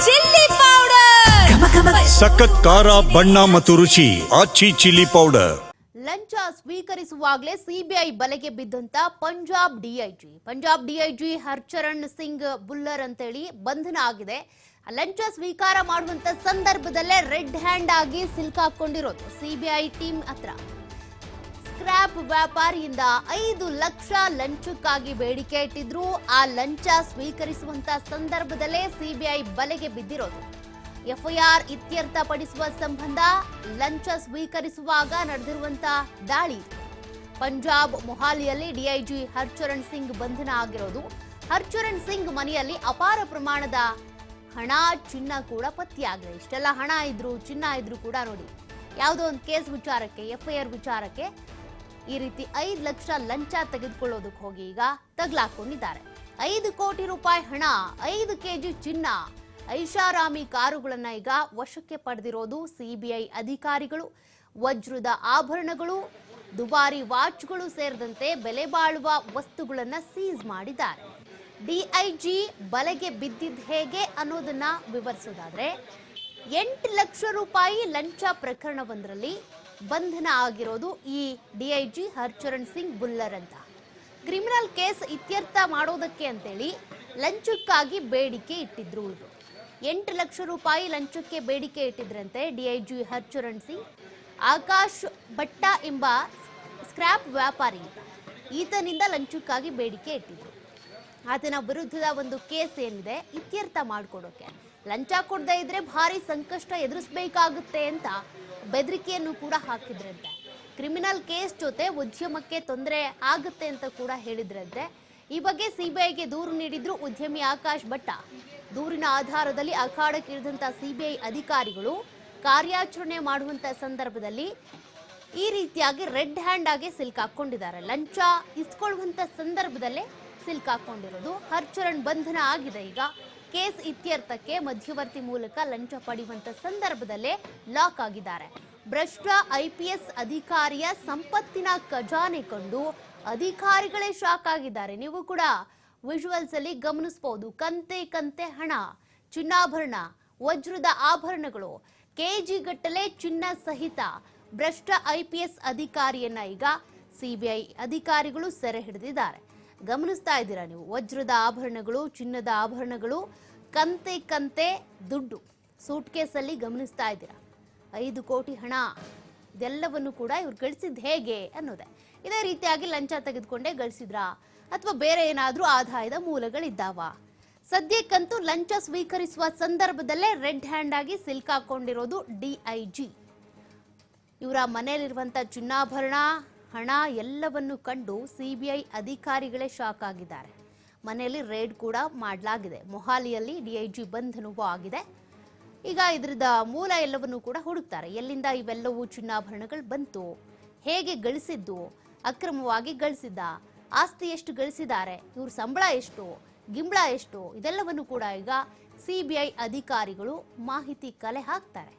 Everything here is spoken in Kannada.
ಚಿಲ್ಲಿ ಪೌಡರ್, ಸಖತ್ ಖಾರ ಬಣ್ಣ ಮತ್ತು ರುಚಿ ಆಚಿ ಚಿಲ್ಲಿ ಪೌಡರ್. ಲಂಚ ಸ್ವೀಕರಿಸುವಾಗಲೇ ಸಿಬಿಐ ಬಲೆಗೆ ಬಿದ್ದಂತ ಪಂಜಾಬ್ ಡಿಐಜಿ ಹರ್ಚರಣ್ ಸಿಂಗ್ ಬುಲ್ಲರ್ ಅಂತೇಳಿ ಬಂಧನ ಆಗಿದೆ. ಲಂಚ ಸ್ವೀಕಾರ ಮಾಡುವಂತ ಸಂದರ್ಭದಲ್ಲೇ ರೆಡ್ ಹ್ಯಾಂಡ್ ಆಗಿ ಸಿಲ್ಕಾಕೊಂಡಿರೋದು ಸಿಬಿಐ ಟೀಮ್ ಹತ್ರ. ಸ್ಕ್ರಾಪ್ ವ್ಯಾಪಾರಿಯಿಂದ 5 ಲಕ್ಷ ಲಂಚಕ್ಕಾಗಿ ಬೇಡಿಕೆ ಇಟ್ಟಿದ್ರು. ಆ ಲಂಚ ಸ್ವೀಕರಿಸುವಂತ ಸಂದರ್ಭದಲ್ಲೇ ಸಿಬಿಐ ಬಲೆಗೆ ಬಿದ್ದಿರೋದು. ಎಫ್ಐಆರ್ ಇತ್ಯರ್ಥಪಡಿಸುವ ಸಂಬಂಧ ಲಂಚ ಸ್ವೀಕರಿಸುವಾಗ ನಡೆದಿರುವಂತಹ ದಾಳಿ. ಪಂಜಾಬ್ ಮೊಹಾಲಿಯಲ್ಲಿ ಡಿಐಜಿ ಹರ್ಚರಣ್ ಸಿಂಗ್ ಬಂಧನ ಆಗಿರೋದು. ಹರ್ಚರಣ್ ಸಿಂಗ್ ಮನೆಯಲ್ಲಿ ಅಪಾರ ಪ್ರಮಾಣದ ಹಣ, ಚಿನ್ನ ಕೂಡ ಪತ್ತೆಯಾಗಿದೆ. ಇಷ್ಟೆಲ್ಲ ಹಣ ಇದ್ರು, ಚಿನ್ನ ಇದ್ರು ಕೂಡ ನೋಡಿ, ಯಾವುದೋ ಒಂದು ಕೇಸ್ ವಿಚಾರಕ್ಕೆ, ಎಫ್ಐಆರ್ ವಿಚಾರಕ್ಕೆ ಈ ರೀತಿ 5 ಲಕ್ಷ ಲಂಚ ತೆಗೆದುಕೊಳ್ಳೋದಕ್ಕೆ ಹೋಗಿ ಈಗ ತಗಲಾಕೊಂಡಿದ್ದಾರೆ. 5 ಕೋಟಿ ರೂಪಾಯಿ ಹಣ, 5 ಕೆಜಿ ಚಿನ್ನ, ಐಷಾರಾಮಿ ಕಾರುಗಳನ್ನ ಈಗ ವಶಕ್ಕೆ ಪಡೆದಿರೋದು ಸಿಬಿಐ ಅಧಿಕಾರಿಗಳು. ವಜ್ರದ ಆಭರಣಗಳು, ದುಬಾರಿ ವಾಚ್ಗಳು ಸೇರಿದಂತೆ ಬೆಲೆ ಬಾಳುವ ವಸ್ತುಗಳನ್ನ ಸೀಸ್ ಮಾಡಿದ್ದಾರೆ. ಡಿಐಜಿ ಬಲೆಗೆ ಬಿದ್ದಿದ್ದು ಹೇಗೆ ಅನ್ನೋದನ್ನ ವಿವರಿಸೋದಾದ್ರೆ, 8 ಲಕ್ಷ ರೂಪಾಯಿ ಲಂಚ ಪ್ರಕರಣವೊಂದರಲ್ಲಿ ಬಂಧನ ಆಗಿರೋದು ಈ ಡಿಐಜಿ ಹರ್ಚರಣ್ ಸಿಂಗ್ ಬುಲ್ಲರ್ ಅಂತ. ಕ್ರಿಮಿನಲ್ ಕೇಸ್ ಇತ್ಯರ್ಥ ಮಾಡೋದಕ್ಕೆ ಅಂತೇಳಿ ಲಂಚಕ್ಕಾಗಿ ಬೇಡಿಕೆ ಇಟ್ಟಿದ್ರು. ಇವರು 8 ಲಕ್ಷ ರೂಪಾಯಿ ಲಂಚಕ್ಕೆ ಬೇಡಿಕೆ ಇಟ್ಟಿದ್ರಂತೆ ಡಿಐಜಿ ಹರ್ಚರಣ್ ಸಿಂಗ್. ಆಕಾಶ್ ಭಟ್ಟ ಎಂಬ ಸ್ಕ್ರಾಪ್ ವ್ಯಾಪಾರಿ ಈತನಿಂದ ಲಂಚಕ್ಕಾಗಿ ಬೇಡಿಕೆ ಇಟ್ಟಿದ್ರು. ಆತನ ವಿರುದ್ಧದ ಒಂದು ಕೇಸ್ ಏನಿದೆ ಇತ್ಯರ್ಥ ಮಾಡಿಕೊಡೋಕೆ, ಲಂಚ ಕೊಡದೇ ಇದ್ರೆ ಭಾರಿ ಸಂಕಷ್ಟ ಎದುರಿಸಬೇಕಾಗುತ್ತೆ ಅಂತ ಬೆದರಿಕೆಯನ್ನು ಕೂಡ ಹಾಕಿದ್ರಂತೆ. ಕ್ರಿಮಿನಲ್ ಕೇಸ್ ಜೊತೆ ಉದ್ಯಮಕ್ಕೆ ತೊಂದರೆ ಆಗುತ್ತೆ ಅಂತ ಕೂಡ ಹೇಳಿದ್ರಂತೆ. ಈ ಬಗ್ಗೆ ಸಿಬಿಐಗೆ ದೂರು ನೀಡಿದ್ರು ಉದ್ಯಮಿ ಆಕಾಶ್ ಭಟ್ಟ. ದೂರಿನ ಆಧಾರದಲ್ಲಿ ಅಖಾಡಕ್ಕಿಳಿದಂತ ಸಿಬಿಐ ಅಧಿಕಾರಿಗಳು ಕಾರ್ಯಾಚರಣೆ ಮಾಡುವಂತ ಸಂದರ್ಭದಲ್ಲಿ ಈ ರೀತಿಯಾಗಿ ರೆಡ್ ಹ್ಯಾಂಡ್ ಆಗಿ ಸಿಲ್ಕಾಕೊಂಡಿದ್ದಾರೆ. ಲಂಚ ಇಸ್ಕೊಳ್ಳುವಂತ ಸಂದರ್ಭದಲ್ಲೇ ಸಿಲ್ಕಾಕೊಂಡಿರೋದು. ಹರ್ಚರಣ್ ಬಂಧನ ಆಗಿದೆ. ಈಗ ಕೇಸ್ ಇತ್ಯರ್ಥಕ್ಕೆ ಮಧ್ಯವರ್ತಿ ಮೂಲಕ ಲಂಚ ಪಡೆಯುವಂತ ಸಂದರ್ಭದಲ್ಲೇ ಲಾಕ್ ಆಗಿದ್ದಾರೆ. ಭ್ರಷ್ಟ ಐಪಿಎಸ್ ಅಧಿಕಾರಿಯ ಸಂಪತ್ತಿನ ಖಜಾನೆ ಕಂಡು ಅಧಿಕಾರಿಗಳೇ ಶಾಕ್ ಆಗಿದ್ದಾರೆ. ನೀವು ಕೂಡ ವಿಜುವಲ್ಸ್ ಅಲ್ಲಿ ಗಮನಿಸಬಹುದು. ಕಂತೆ ಕಂತೆ ಹಣ, ಚಿನ್ನಾಭರಣ, ವಜ್ರದ ಆಭರಣಗಳು, ಕೆಜಿ ಗಟ್ಟಲೆ ಚಿನ್ನ ಸಹಿತ ಭ್ರಷ್ಟ ಐಪಿಎಸ್ ಅಧಿಕಾರಿಯನ್ನ ಈಗ ಸಿಬಿಐ ಅಧಿಕಾರಿಗಳು ಸೆರೆ ಹಿಡಿದಿದ್ದಾರೆ. ಗಮನಿಸ್ತಾ ಇದ್ದೀರಾ ನೀವು, ವಜ್ರದ ಆಭರಣಗಳು, ಚಿನ್ನದ ಆಭರಣಗಳು, ಕಂತೆ ಕಂತೆ ದುಡ್ಡು ಸೂಟ್ ಕೇಸಲ್ಲಿ ಗಮನಿಸ್ತಾ ಇದ್ದೀರಾ. 5 ಕೋಟಿ ಹಣ, ಇದೆಲ್ಲವನ್ನು ಕೂಡ ಇವ್ರು ಗಳಿಸಿದ್ ಹೇಗೆ ಅನ್ನೋದೇ. ಇದೇ ರೀತಿಯಾಗಿ ಲಂಚ ತೆಗೆದುಕೊಂಡೇ ಗಳಿಸಿದ್ರಾ ಅಥವಾ ಬೇರೆ ಏನಾದ್ರೂ ಆದಾಯದ ಮೂಲಗಳಿದ್ದಾವ? ಸದ್ಯಕ್ಕಂತೂ ಲಂಚ ಸ್ವೀಕರಿಸುವ ಸಂದರ್ಭದಲ್ಲೇ ರೆಡ್ ಹ್ಯಾಂಡ್ ಆಗಿ ಸಿಲ್ಕಾಕೊಂಡಿರೋದು ಡಿಐಜಿ. ಇವರ ಮನೆಯಲ್ಲಿರುವಂತ ಚಿನ್ನಾಭರಣ, ಹಣ ಎಲ್ಲವನ್ನು ಕಂಡು ಸಿಬಿಐ ಅಧಿಕಾರಿಗಳೇ ಶಾಕ್ ಆಗಿದ್ದಾರೆ. ಮನೆಯಲ್ಲಿ ರೇಡ್ ಕೂಡ ಮಾಡಲಾಗಿದೆ. ಮೊಹಾಲಿಯಲ್ಲಿ ಡಿಐಜಿ ಬಂಧನವೂ ಆಗಿದೆ. ಈಗ ಇದರದ ಮೂಲ ಎಲ್ಲವನ್ನು ಕೂಡ ಹುಡುಕ್ತಾರೆ. ಎಲ್ಲಿಂದ ಇವೆಲ್ಲವೂ ಚಿನ್ನಾಭರಣಗಳು ಬಂತು, ಹೇಗೆ ಗಳಿಸಿದ್ದು, ಅಕ್ರಮವಾಗಿ ಗಳಿಸಿದ್ದ, ಆಸ್ತಿ ಎಷ್ಟು ಗಳಿಸಿದ್ದಾರೆ, ಇವ್ರ ಸಂಬಳ ಎಷ್ಟು, ಗಿಂಬಳ ಎಷ್ಟು, ಇದೆಲ್ಲವನ್ನು ಕೂಡ ಈಗ ಸಿಬಿಐ ಅಧಿಕಾರಿಗಳು ಮಾಹಿತಿ ಕಲೆ ಹಾಕ್ತಾರೆ.